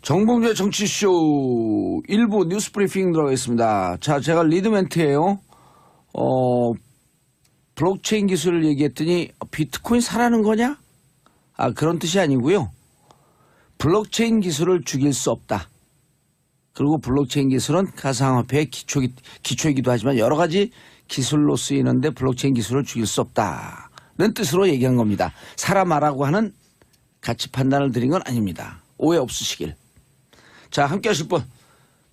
정봉주의 정치쇼 1부 뉴스 브리핑 들어가겠습니다. 자, 제가 리드 멘트예요. 블록체인 기술을 얘기했더니 비트코인 사라는 거냐? 그런 뜻이 아니고요. 블록체인 기술을 죽일 수 없다. 그리고 블록체인 기술은 가상화폐의 기초이기도 하지만 여러 가지 기술로 쓰이는데 블록체인 기술을 죽일 수 없다는 뜻으로 얘기한 겁니다. 사라 마라고 하는 가치 판단을 드린 건 아닙니다. 오해 없으시길. 자, 함께 하실 분.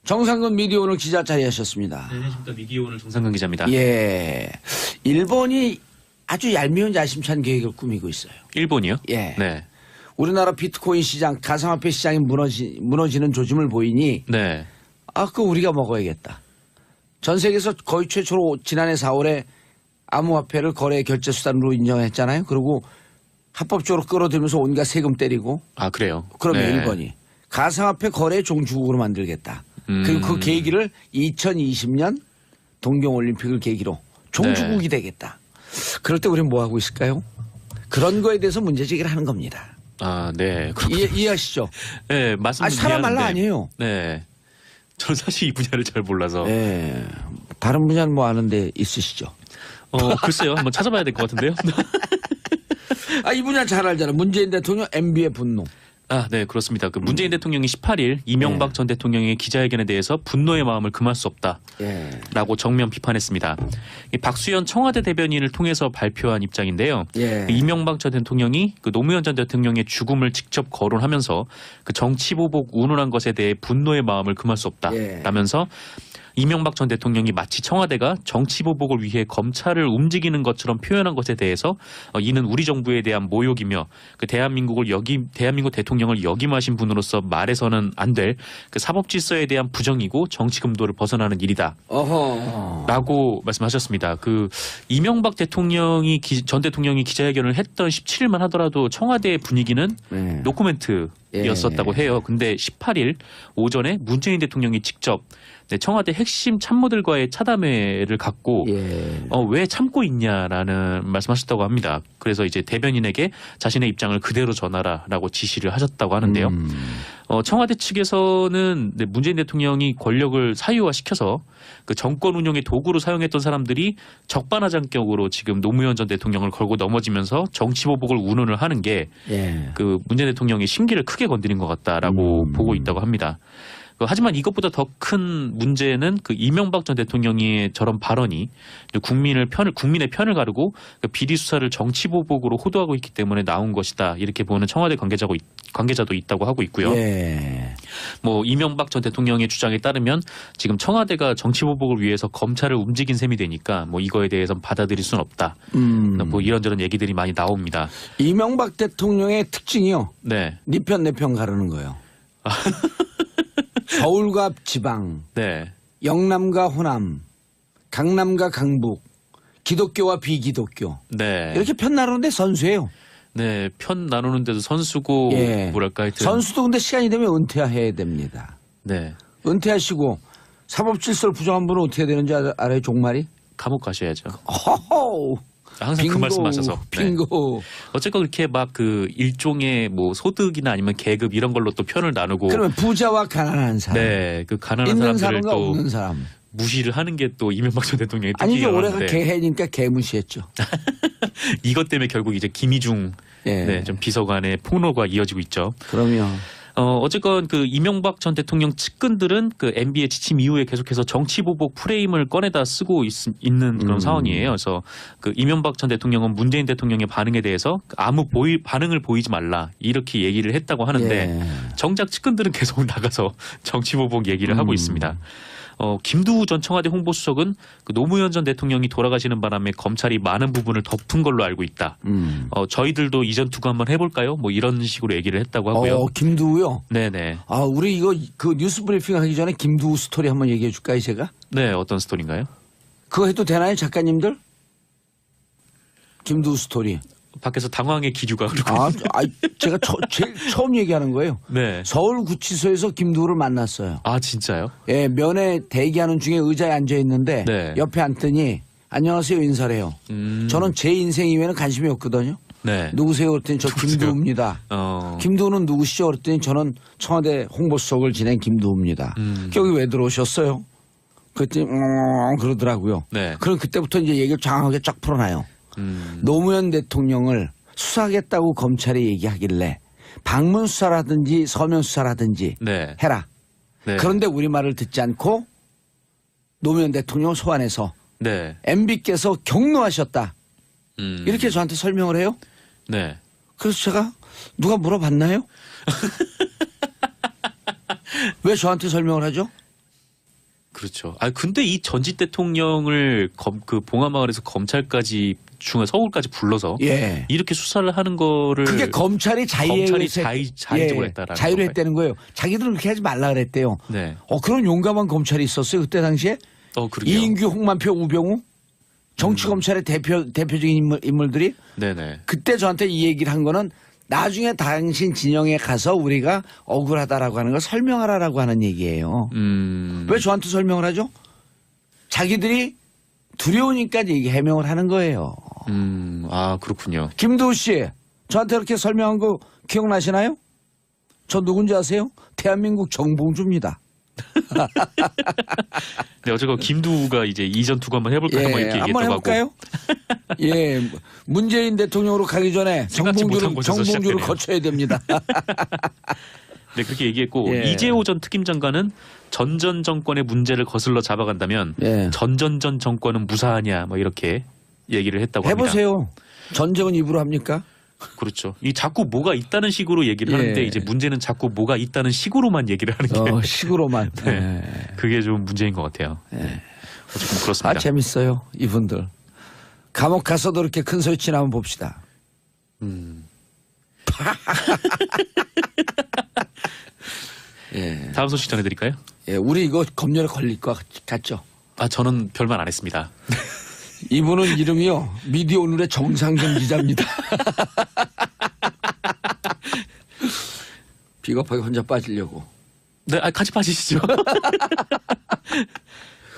정상근 미디어오늘 기자 자리하셨습니다. 네, 안녕하십니까. 미디어오늘 정상근 기자입니다. 예. 일본이 아주 얄미운 야심찬 계획을 꾸미고 있어요. 일본이요? 예. 네. 우리나라 비트코인 시장, 가상화폐 시장이 무너지는 조짐을 보이니 네. 그거 우리가 먹어야겠다. 전 세계에서 거의 최초로 지난해 4월에 암호화폐를 거래 결제 수단으로 인정했잖아요. 그리고 합법적으로 끌어들면서 온갖 세금 때리고. 그래요? 그러면 네. 일본이 가상화폐 거래 종주국으로 만들겠다. 그리고 그 계기를 2020년 동경올림픽을 계기로 종주국이 되겠다. 그럴 때 우리는 뭐 하고 있을까요? 그런 거에 대해서 문제제기를 하는 겁니다. 네. 이해하시죠? 네, 맞습니다. 사람 말라 아니에요. 네. 저는 사실 이 분야를 잘 몰라서. 네. 다른 분야는 뭐 아는데 있으시죠? 글쎄요. 한번 찾아봐야 될 것 같은데요. 이 분야 잘 알잖아. 문재인 대통령 MB의 분노. 네, 그렇습니다. 그 문재인 대통령이 18일 이명박 전 대통령의 기자회견에 대해서 분노의 마음을 금할 수 없다라고 정면 비판했습니다. 이 박수현 청와대 대변인을 통해서 발표한 입장인데요. 이명박 전 대통령이 그 노무현 전 대통령의 죽음을 직접 거론하면서 그 정치보복 운운한 것에 대해 분노의 마음을 금할 수 없다라면서 이명박 전 대통령이 마치 청와대가 정치보복을 위해 검찰을 움직이는 것처럼 표현한 것에 대해서 이는 우리 정부에 대한 모욕이며 그 대한민국 대통령을 역임하신 분으로서 말해서는 안 될 그 사법질서에 대한 부정이고 정치금도를 벗어나는 일이다. 라고 말씀하셨습니다. 그 이명박 전 대통령이 기자회견을 했던 17일만 하더라도 청와대의 분위기는 노코멘트였었다고 해요. 근데 18일 오전에 문재인 대통령이 직접 청와대 핵심 참모들과의 차담회를 갖고 왜 참고 있냐라는 말씀하셨다고 합니다. 그래서 이제 대변인에게 자신의 입장을 그대로 전하라라고 지시를 하셨다고 하는데요. 청와대 측에서는 문재인 대통령이 권력을 사유화시켜서 그 정권 운영의 도구로 사용했던 사람들이 적반하장격으로 지금 노무현 전 대통령을 걸고 넘어지면서 정치보복을 운운을 하는 게 그 문재인 대통령의 심기를 크게 건드린 것 같다라고 보고 있다고 합니다. 하지만 이것보다 더 큰 문제는 그 이명박 전 대통령의 저런 발언이 국민의 편을 가르고 비리 수사를 정치보복으로 호도하고 있기 때문에 나온 것이다. 이렇게 보는 청와대 관계자도 있다고 하고 있고요. 뭐 이명박 전 대통령의 주장에 따르면 지금 청와대가 정치보복을 위해서 검찰을 움직인 셈이 되니까 뭐 이거에 대해서는 받아들일 수는 없다. 뭐 이런저런 얘기들이 많이 나옵니다. 이명박 대통령의 특징이요. 네 편 내 편 가르는 거예요. 서울과 지방, 영남과 호남, 강남과 강북, 기독교와 비기독교. 이렇게 편 나누는데 선수예요. 네, 편 나누는데도 선수고 뭐랄까 하여튼. 선수도 근데 시간이 되면 은퇴해야 됩니다. 은퇴하시고 사법질서를 부정한 분은 어떻게 되는지 알아요, 종말이? 감옥 가셔야죠. 허허. 항상 그 말씀하셔서. 빙고. 어쨌건 그렇게 막 그 일종의 뭐 소득이나 아니면 계급 이런 걸로 또 편을 나누고. 그러면 부자와 가난한 사람. 그 가난한 있는 사람들을 사람과 또 없는 사람. 무시를 하는 게 또 이명박 전 대통령의 아니죠. 올해가 특징이었는데. 개해니까 개무시했죠. 이것 때문에 결국 이제 김희중 좀 비서관의 폭로가 이어지고 있죠. 그럼요. 어쨌건 그 이명박 전 대통령 측근들은 그 MB의 지침 이후에 계속해서 정치보복 프레임을 꺼내다 쓰고 있는 그런 상황이에요. 그래서 그 이명박 전 대통령은 문재인 대통령의 반응에 대해서 아무 반응을 보이지 말라 이렇게 얘기를 했다고 하는데 정작 측근들은 계속 나가서 정치보복 얘기를 하고 있습니다. 김두우 전 청와대 홍보수석은 그 노무현 전 대통령이 돌아가시는 바람에 검찰이 많은 부분을 덮은 걸로 알고 있다. 저희들도 이전 투구 한번 해볼까요? 뭐 이런 식으로 얘기를 했다고 하고요. 김두우요? 네네. 우리 이거 그 뉴스 브리핑 하기 전에 김두우 스토리 한번 얘기해 줄까요, 제가? 네, 어떤 스토리인가요? 그거 해도 되나요, 작가님들? 김두우 스토리. 밖에서 당황의 기류가 흐르고 제가 제일 처음 얘기하는 거예요. 서울구치소에서 김두우를 만났어요. 진짜요? 면회 대기하는 중에 의자에 앉아 있는데 옆에 앉더니 안녕하세요 인사를 해요. 저는 제 인생 이외에는 관심이 없거든요. 네. 누구세요? 그랬더니 저 누구세요? 김두우입니다. 김두우는 누구시죠? 그랬더니 저는 청와대 홍보수석을 지낸 김두우입니다. 여기 왜 들어오셨어요? 그랬더니 그러더라고요. 네. 그럼 그때부터 이제 얘기를 장황하게 쫙 풀어놔요. 노무현 대통령을 수사하겠다고 검찰이 얘기하길래 방문 수사라든지 서면 수사라든지 네. 해라. 네. 그런데 우리 말을 듣지 않고 노무현 대통령을 소환해서 네. MB께서 경로하셨다. 이렇게 저한테 설명을 해요. 네. 그래서 제가 누가 물어봤나요? 왜 저한테 설명을 하죠? 그렇죠. 근데 이 전직 대통령을 그 봉하마을에서 검찰까지 서울까지 불러서 예. 이렇게 수사를 하는 거를 그게 검찰이 자의적으로 했다라는 자유로 건가요? 했다는 거예요. 자기들은 그렇게 하지 말라 그랬대요. 네. 그런 용감한 검찰이 있었어요. 그때 당시에. 그러게요. 이인규, 홍만표, 우병우 정치검찰의 대표적인 인물들이 네네. 그때 저한테 이 얘기를 한 거는 나중에 당신 진영에 가서 우리가 억울하다라고 하는 걸 설명하라라고 하는 얘기예요. 왜 저한테 설명을 하죠? 자기들이 두려우니까 이게 해명을 하는 거예요. 그렇군요. 김두우 씨, 저한테 그렇게 설명한 거 기억나시나요? 저 누군지 아세요? 대한민국 정봉주입니다. 네, 어쨌건 김두우가 이제 이전 투구 한번 해볼까요? 뭐 이렇게 한번 얘기했다고 해볼까요? 예, 문재인 대통령으로 가기 전에 생각지 못한 곳에서 정봉주를 시작되네요. 거쳐야 됩니다. 네, 그렇게 얘기했고 예. 이재호 전 특임장관은 전전 정권의 문제를 거슬러 잡아간다면 예. 전전전 정권은 무사하냐 뭐 이렇게 얘기를 했다고 합니다. 해보세요. 전쟁은 입으로 합니까? 그렇죠. 이 자꾸 뭐가 있다는 식으로 얘기를 예. 하는데 이제 문제는 자꾸 뭐가 있다는 식으로만 얘기를 하는 게 식으로만. 네. 그게 좀 문제인 것 같아요. 어쨌든 그렇습니다. 재밌어요. 이분들. 감옥 가서도 이렇게 큰 소리 치나 한번 봅시다. 예. 다음 소식 전해드릴까요? 예, 우리 이거 검열에 걸릴 것 같죠? 저는 별말 안 했습니다. 이분은 이름이요. 미디어 오늘의 정상근 기자입니다. 비겁하게 혼자 빠지려고. 네, 같이 빠지시죠.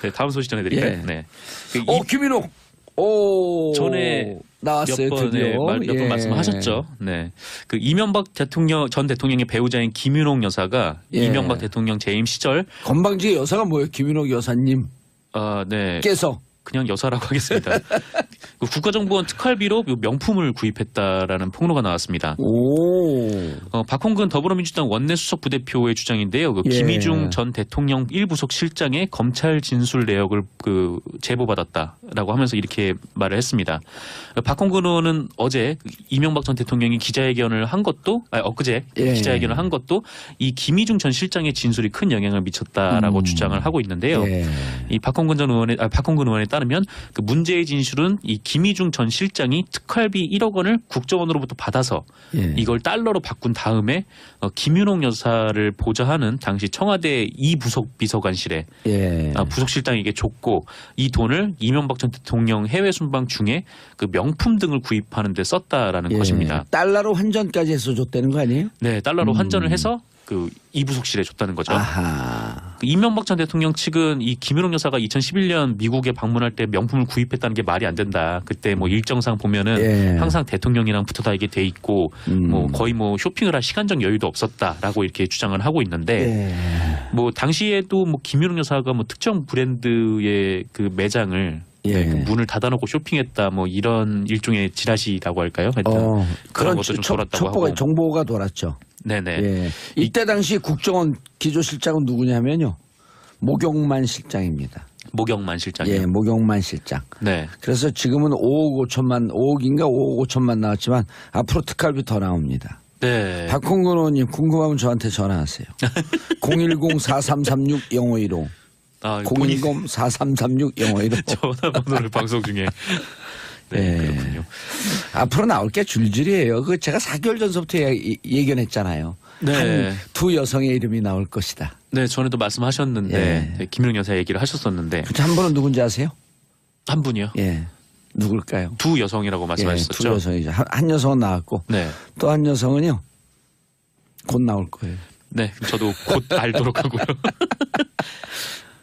네, 다음 소식 전해드릴까요? 예. 네. 김인옥. 오. 전에 나왔어요. 몇 번 예. 말씀하셨죠. 네. 그 이명박 전 대통령의 배우자인 김윤옥 여사가 예. 이명박 대통령 재임 시절 건방지게 여사가 뭐예요? 김인옥 여사님. 네. 께서. 그냥 여사라고 하겠습니다. 그 국가정보원 특활비로 명품을 구입했다라는 폭로가 나왔습니다. 박홍근 더불어민주당 원내수석 부대표의 주장인데요. 예. 김희중 전 대통령 1부속 실장의 검찰 진술 내역을 제보받았다라고 하면서 이렇게 말을 했습니다. 박홍근 의원은 어제 이명박 전 대통령이 기자회견을 한 것도 엊그제 예. 기자회견을 한 것도 이 김희중 전 실장의 진술이 큰 영향을 미쳤다라고 주장을 하고 있는데요. 예. 이 박홍근 의원에 따르면 그 문제의 진술은 이 김희중 전 실장이 특활비 1억 원을 국정원으로부터 받아서 예. 이걸 달러로 바꾼 다음에 김윤옥 여사를 보좌하는 당시 청와대 이부속 비서관실에 예. 부속실장에게 줬고 이 돈을 이명박 전 대통령 해외 순방 중에 그 명품 등을 구입하는 데 썼다라는 예. 것입니다. 달러로 환전까지 해서 줬다는 거 아니에요? 네, 달러로 환전을 해서 그 이부속실에 줬다는 거죠. 아하. 그 이명박 전 대통령 측은 이 김윤옥 여사가 2011년 미국에 방문할 때 명품을 구입했다는 게 말이 안 된다. 그때 뭐 일정상 보면은 예. 항상 대통령이랑 붙어 다니게 돼 있고 뭐 거의 뭐 쇼핑을 할 시간적 여유도 없었다라고 이렇게 주장을 하고 있는데 예. 뭐 당시에도 뭐 김윤옥 여사가 뭐 특정 브랜드의 그 매장을 예. 그 문을 닫아놓고 쇼핑했다 뭐 이런 일종의 지라시라고 할까요? 하여튼 그런 것도 좀 돌았다고 하고. 정보가 돌았죠. 네네. 예. 이때 당시 국정원 기조실장은 누구냐면요. 모경만 실장입니다. 모경만 실장이요. 예, 모경만 실장. 네. 그래서 지금은 5억인가 5억 5천만 나왔지만 앞으로 특활비 더 나옵니다. 네. 박홍근 의원님 궁금하면 저한테 전화하세요. 010-4336-0515. 010-4336-0515. 전화번호를 방송 중에. 네, 그렇군요. 앞으로 나올 게 줄줄이에요. 그 제가 4개월 전서부터 예견했잖아요. 네. 한 두 여성의 이름이 나올 것이다. 네, 전에도 말씀하셨는데 네, 김윤옥 여사 얘기를 하셨었는데 한 분은 누군지 아세요? 한 분이요? 예, 누굴까요? 두 여성이라고 말씀하셨었죠. 두 여성이죠. 한 여성은 나왔고 네. 또 한 여성은요 곧 나올 거예요. 네, 저도 곧 알도록 하고요.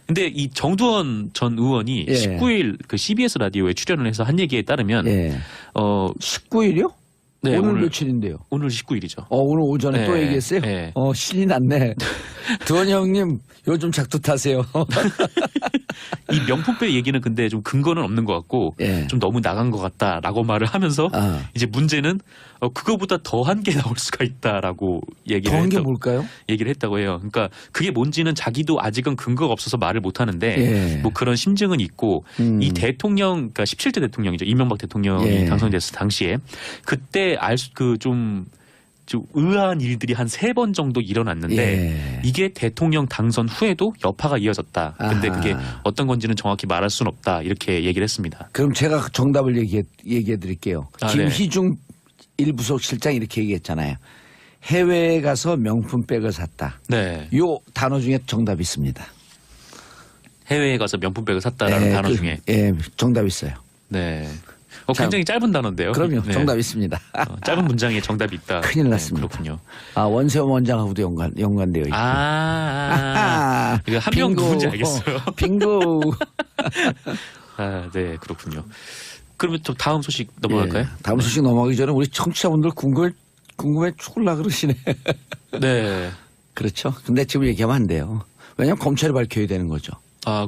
근데 이 정두원 전 의원이 예. 19일 그 CBS 라디오에 출연을 해서 한 얘기에 따르면 19일이요? 네, 오늘 며칠인데요? 오늘 19일이죠. 오늘 오전에 네, 또 얘기했어요? 네. 신이 났네. 두원이 형님 요즘 작두 타세요. 이 명품백 얘기는 근데 좀 근거는 없는 것 같고 예. 좀 너무 나간 것 같다라고 말을 하면서 이제 문제는 그거보다 더한 게 나올 수가 있다라고 더한 게 뭘까요? 얘기를 했다고 해요. 그러니까 그게 뭔지는 자기도 아직은 근거가 없어서 말을 못 하는데 예. 뭐 그런 심증은 있고 이 대통령 그러니까 17대 대통령이죠. 이명박 대통령이 예. 당선됐을 당시에 그때 좀 의아한 일들이 한 3번 정도 일어났는데 예. 이게 대통령 당선 후에도 여파가 이어졌다. 근데 그게 어떤 건지는 정확히 말할 수는 없다. 이렇게 얘기를 했습니다. 그럼 제가 정답을 얘기해 드릴게요. 네. 김희중 1부속 실장 이렇게 얘기했잖아요. 해외에 가서 명품백을 샀다. 네. 요 단어 중에 정답이 있습니다. 해외에 가서 명품백을 샀다라는 단어 중에. 예, 정답이 있어요. 네. 굉장히 짧은 단어인데요. 그럼요. 네. 정답이 있습니다. 짧은 문장에 정답이 있다. 큰일 났습니다. 네, 그렇군요. 원세훈 원장하고도 연관되어 있고. 이거 한 명 누군지 알겠어요. 빙고. 네, 그렇군요. 그러면 또 다음 소식 넘어갈까요? 예, 다음 소식 넘어가기 전에 우리 청취자분들 궁금해 죽을라 그러시네. 네. 그렇죠. 근데 지금 얘기하면 안 돼요. 왜냐하면 검찰이 밝혀야 되는 거죠.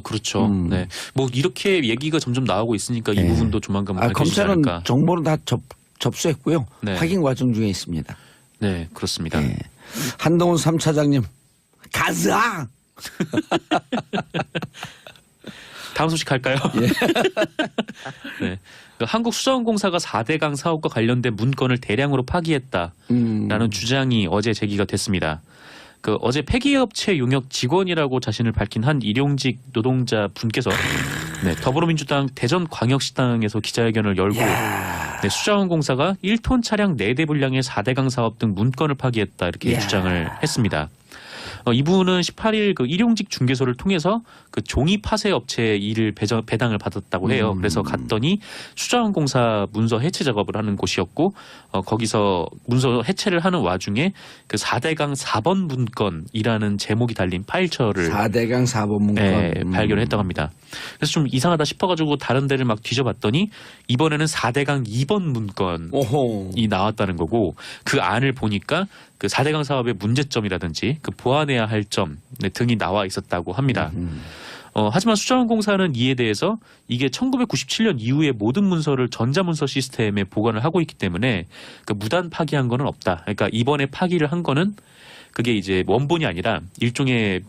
그렇죠. 네. 뭐 이렇게 얘기가 점점 나오고 있으니까 이 부분도 조만간 밝혀지지 검찰은 않을까. 정보는 다 접수했고요. 네. 확인 과정 중에 있습니다. 네, 그렇습니다. 예. 한동훈 3차장님 가자. 다음 소식 할까요? 네. 한국수자원공사가 4대강 사업과 관련된 문건을 대량으로 파기했다라는 주장이 어제 제기가 됐습니다. 어제 폐기업체 용역 직원이라고 자신을 밝힌 한 일용직 노동자 분께서 더불어민주당 대전광역시당에서 기자회견을 열고 수자원공사가 1톤 차량 4대 분량의 4대강 사업 등 문건을 파기했다 이렇게 주장을 했습니다. 이분은 18일 일용직 중개소를 통해서 종이 파쇄 업체에 일을 배당을 받았다고 해요. 그래서 갔더니 수자원공사 문서 해체 작업을 하는 곳이었고 거기서 문서 해체를 하는 와중에 4대강 4번 문건이라는 제목이 달린 파일처를 4대강 4번 문건 발견을 했다고 합니다. 그래서 좀 이상하다 싶어가지고 다른 데를 막 뒤져봤더니 이번에는 4대강 2번 문건이 나왔다는 거고 그 안을 보니까 4대강 사업의 문제점이라든지 보완해야 할 점 등이 나와 있었다고 합니다. 하지만 수자원공사는 이에 대해서 이게 1997년 이후에 모든 문서를 전자문서 시스템에 보관을 하고 있기 때문에 무단 파기한 거는 없다. 그러니까 이번에 파기를 한 거는 그게 이제 원본이 아니라 일종의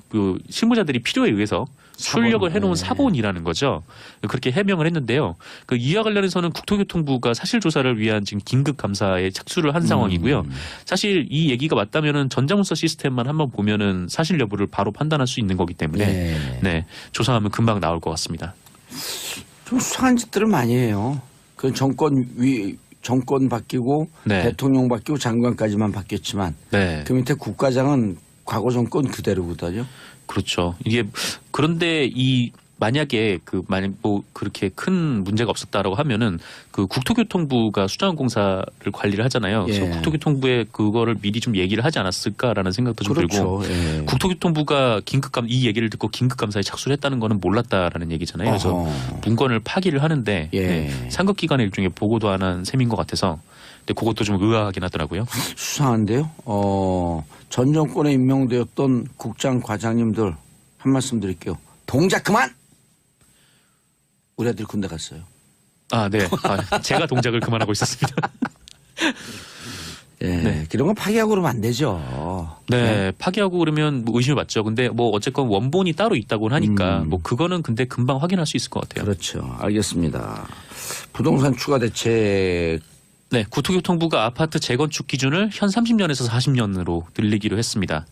실무자들이 필요에 의해서 출력을 해놓은 사본이라는 거죠. 그렇게 해명을 했는데요. 이와 관련해서는 국토교통부가 사실조사를 위한 지금 긴급 감사에 착수를 한 상황이고요. 사실 이 얘기가 맞다면은 전자문서 시스템만 한번 보면은 사실 여부를 바로 판단할 수 있는 거기 때문에 조사하면 금방 나올 것 같습니다. 좀 수상한 짓들을 많이 해요. 정권 바뀌고 대통령 바뀌고 장관까지만 바뀌었지만 그 밑에 국가장은 과거 정권 그대로거든요. 그렇죠. 이게 그런데 만약에 만약 그렇게 큰 문제가 없었다라고 하면은 국토교통부가 수자원공사를 관리를 하잖아요. 그래서 국토교통부에 그거를 미리 좀 얘기를 하지 않았을까라는 생각도 좀 들고 국토교통부가 이 얘기를 듣고 긴급감사에 착수를 했다는 거는 몰랐다라는 얘기잖아요. 그래서 문건을 파기를 하는데 상급기관의 일종의 보고도 안 한 셈인 것 같아서 근데 그것도 좀 의아하긴 하더라고요. 수상한데요. 전 정권에 임명되었던 국장 과장님들 한 말씀 드릴게요. 동작 그만! 우리 아들 군대 갔어요. 네. 제가 동작을 그만하고 있었습니다. 이런 건 파기하고 그러면 안 되죠. 파기하고 그러면 의심을 받죠. 근데 어쨌건 원본이 따로 있다고 하니까 그거는 근데 금방 확인할 수 있을 것 같아요. 그렇죠. 알겠습니다. 부동산 추가 대책. 국토교통부가 아파트 재건축 기준을 현 30년에서 40년으로 늘리기로 했습니다.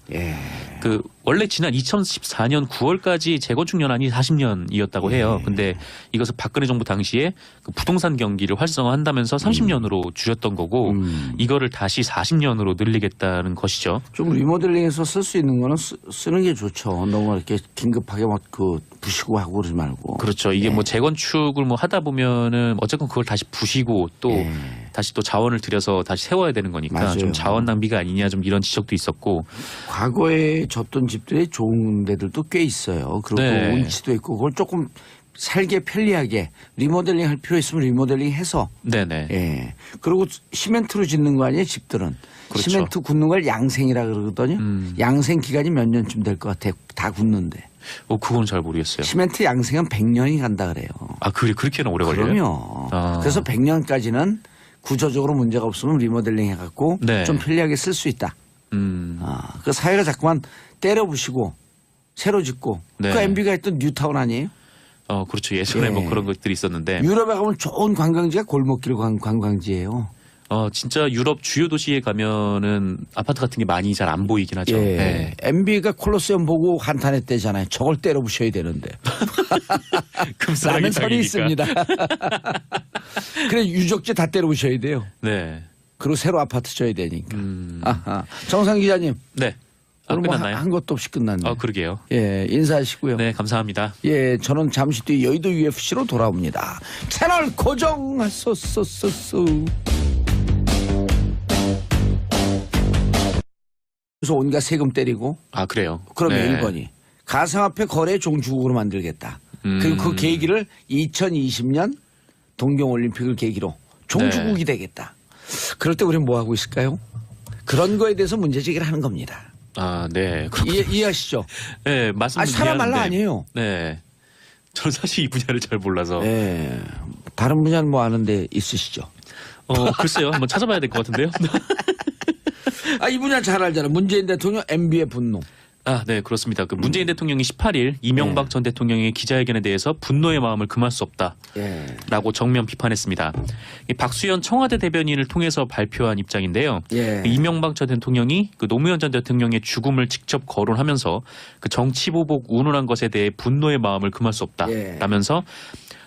원래 지난 2014년 9월까지 재건축 연한이 40년이었다고 해요. 근데 이것을 박근혜 정부 당시에 부동산 경기를 활성화한다면서 30년으로 줄였던 거고 이거를 다시 40년으로 늘리겠다는 것이죠. 좀 리모델링해서 쓸 수 있는 거는 쓰는 게 좋죠. 너무 이렇게 긴급하게 부시고 하고 그러지 말고. 그렇죠. 이게 재건축을 하다 보면은 어쨌건 그걸 다시 부시고 또 다시 또 자원을 들여서 다시 세워야 되는 거니까 맞아요. 좀 자원 낭비가 아니냐 좀 이런 지적도 있었고 과거에 졌던 집들이 좋은 데들도 꽤 있어요. 그리고 운치도 있고 그걸 조금 살기 편리하게 리모델링 할 필요 있으면 리모델링 해서 네네. 예. 그리고 시멘트로 짓는 거 아니에요, 집들은. 그렇죠. 시멘트 굳는 걸 양생이라 그러거든요. 양생 기간이 몇 년쯤 될 것 같아요. 다 굳는데. 그건 잘 모르겠어요. 시멘트 양생은 100년이 간다 그래요. 아, 그렇게는 오래 걸려요? 그럼요. 아. 그래서 100년까지는 구조적으로 문제가 없으면 리모델링 해갖고 네. 좀 편리하게 쓸 수 있다. 그 사회가 자꾸만 때려부시고 새로 짓고 네. 그 MB가 했던 뉴타운 아니에요? 그렇죠. 예전에 예. 뭐 그런 것들이 있었는데. 유럽에 가면 좋은 관광지가 골목길 관광지예요. 진짜 유럽 주요 도시에 가면은 아파트 같은 게 많이 잘 안 보이긴 하죠. 예. 네. MB가 콜로세움 보고 한탄했대잖아요. 저걸 때려부셔야 되는데. 금싸라기 라는 설이 땅이니까. 있습니다. 그래 유적지 다 때려부셔야 돼요. 네. 그리고 새로 아파트 져야 되니까. 아하. 정상 기자님. 네. 오늘 뭐 끝났나요? 한 것도 없이 끝났네요. 그러게요. 예, 인사하시고요. 네, 감사합니다. 예, 저는 잠시 뒤에 여의도 UFC로 돌아옵니다. 채널 고정하소서소서. 그래서 온갖 세금 때리고 그래요. 그러면 네. 1번이 가상화폐 거래 종주국으로 만들겠다. 그리고 그 계기를 2020년 동경올림픽을 계기로 종주국이 되겠다. 그럴 때 우리는 뭐 하고 있을까요? 그런 거에 대해서 문제제기를 하는 겁니다. 네. 이해하시죠? 네, 말씀은 사람 말로 이해하는데. 아니에요. 네. 저는 사실 이 분야를 잘 몰라서. 예. 다른 분야는 뭐 아는데 있으시죠? 글쎄요. 한번 찾아봐야 될 것 같은데요. 이 분야 잘 알잖아. 문재인 대통령 MB의 분노. 네, 그렇습니다. 그 문재인 대통령이 18일 이명박 전 대통령의 기자회견에 대해서 분노의 마음을 금할 수 없다라고 정면 비판했습니다. 이 박수현 청와대 대변인을 통해서 발표한 입장인데요. 이명박 전 대통령이 그 노무현 전 대통령의 죽음을 직접 거론하면서 그 정치보복 운운한 것에 대해 분노의 마음을 금할 수 없다라면서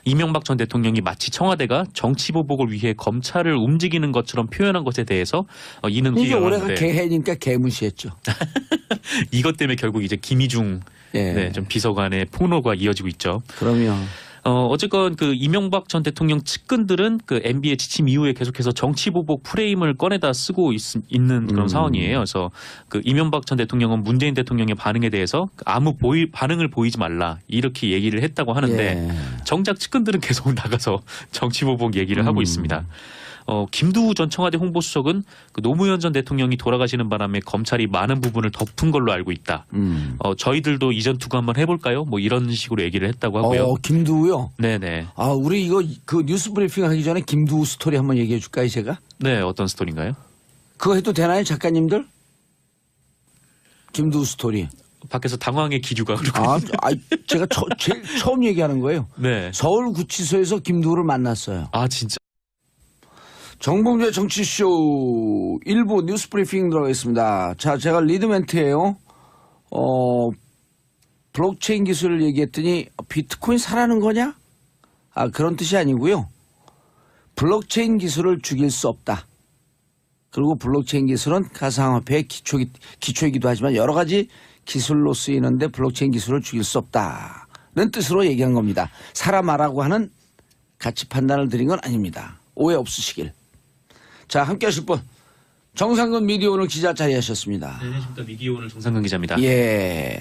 이명박 전 대통령이 마치 청와대가 정치보복을 위해 검찰을 움직이는 것처럼 표현한 것에 대해서 이는 이게 올해가 후회하는데 개해니까 개무시했죠. 이것 때문에 결국 이제 김희중 좀 비서관의 폭로가 이어지고 있죠. 그러면 어쨌건 그 이명박 전 대통령 측근들은 그 MB의 지침 이후에 계속해서 정치보복 프레임을 꺼내다 쓰고 있는 그런 상황이에요. 그래서 그 이명박 전 대통령은 문재인 대통령의 반응에 대해서 아무 반응을 보이지 말라 이렇게 얘기를 했다고 하는데 정작 측근들은 계속 나가서 정치보복 얘기를 하고 있습니다. 김두우 전 청와대 홍보수석은 그 노무현 전 대통령이 돌아가시는 바람에 검찰이 많은 부분을 덮은 걸로 알고 있다. 저희들도 이전 투구 한번 해볼까요? 뭐 이런 식으로 얘기를 했다고 하고요. 김두우요? 네네. 우리 이거 그 뉴스 브리핑 하기 전에 김두우 스토리 한번 얘기해 줄까요, 제가? 네, 어떤 스토리인가요? 그거 해도 되나요, 작가님들? 김두우 스토리. 밖에서 당황의 기류가 흐르고 제가 제일 처음 얘기하는 거예요. 네. 서울구치소에서 김두우를 만났어요. 진짜. 정봉주의 정치쇼 1부 뉴스 브리핑 들어가겠습니다. 자, 제가 리드멘트예요. 블록체인 기술을 얘기했더니 비트코인 사라는 거냐? 그런 뜻이 아니고요. 블록체인 기술을 죽일 수 없다. 그리고 블록체인 기술은 가상화폐의 기초이기도 하지만 여러 가지 기술로 쓰이는데 블록체인 기술을 죽일 수 없다는 뜻으로 얘기한 겁니다. 사라 마라고 하는 가치 판단을 드린 건 아닙니다. 오해 없으시길. 자, 함께 하실 분. 정상근 미디어 오늘 기자 자리하셨습니다. 네, 안녕하십니까. 미디어 오늘 정상근 기자입니다. 예.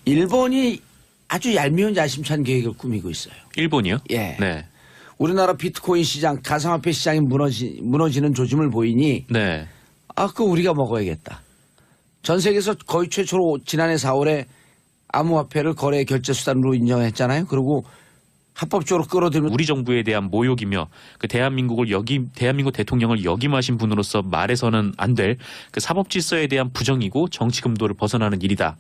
일본이 아주 얄미운 야심찬 계획을 꾸미고 있어요. 일본이요? 예. 네. 우리나라 비트코인 시장, 가상화폐 시장이 무너지는 조짐을 보이니 네. 그거 우리가 먹어야겠다. 전 세계에서 거의 최초로 지난해 4월에 암호화폐를 거래 결제 수단으로 인정했잖아요. 그리고 합법적으로 끌어들면 우리 정부에 대한 모욕이며 그 대한민국 대통령을 역임하신 분으로서 말해서는 안 될 그 사법 질서에 대한 부정이고 정치 금도를 벗어나는 일이다.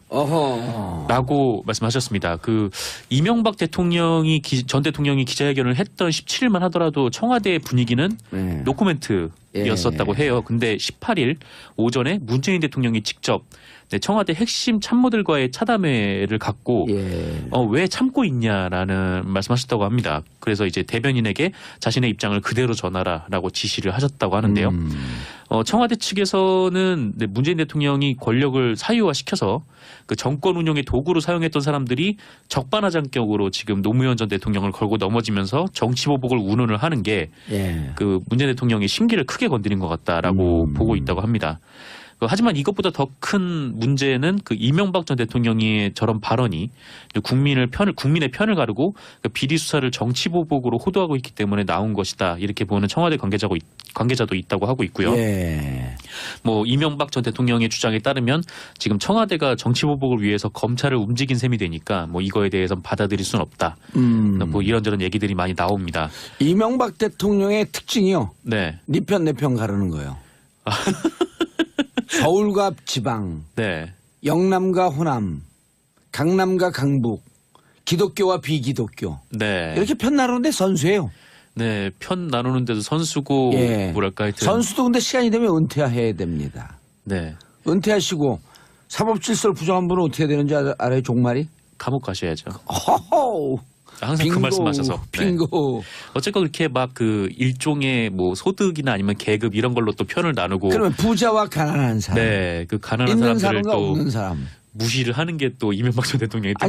라고 말씀하셨습니다. 그 이명박 대통령이 전 대통령이 기자회견을 했던 17일만 하더라도 청와대의 분위기는 노코멘트였었다고 해요. 근데 18일 오전에 문재인 대통령이 직접 청와대 핵심 참모들과의 차담회를 갖고 왜 참고 있냐라는 말씀하셨다고 합니다. 그래서 이제 대변인에게 자신의 입장을 그대로 전하라라고 지시를 하셨다고 하는데요. 청와대 측에서는 문재인 대통령이 권력을 사유화시켜서 그 정권 운영의 도구로 사용했던 사람들이 적반하장격으로 지금 노무현 전 대통령을 걸고 넘어지면서 정치보복을 운운을 하는 게 그 문재인 대통령의 심기를 크게 건드린 것 같다라고 보고 있다고 합니다. 하지만 이것보다 더 큰 문제는 그 이명박 전 대통령의 저런 발언이 국민의 편을 가르고 비리 수사를 정치 보복으로 호도하고 있기 때문에 나온 것이다. 이렇게 보는 청와대 관계자도 있다고 하고 있고요. 예. 뭐 이명박 전 대통령의 주장에 따르면 지금 청와대가 정치 보복을 위해서 검찰을 움직인 셈이 되니까 뭐 이거에 대해서는 받아들일 수는 없다. 뭐 이런저런 얘기들이 많이 나옵니다. 이명박 대통령의 특징이요. 네. 네 편 내 편 가르는 거예요. 서울과 지방, 네. 영남과 호남, 강남과 강북, 기독교와 비기독교. 네. 이렇게 편 나누는데 선수예요. 네. 편 나누는데도 선수고 예. 뭐랄까 하여튼. 선수도 근데 시간이 되면 은퇴해야 됩니다. 네. 은퇴하시고 사법질서를 부정한 분은 어떻게 되는지 알아요? 종말이? 감옥 가셔야죠. 허허. 항상 빙고, 그 말씀하셔서. 네. 빙고. 어쨌건 그렇게 막 그 일종의 뭐 소득이나 아니면 계급 이런 걸로 또 편을 나누고. 그러면 부자와 가난한 사람. 네. 그 가난한 있는 사람들을 사람과 또 없는 사람. 무시를 하는 게 또 이명박 전 대통령의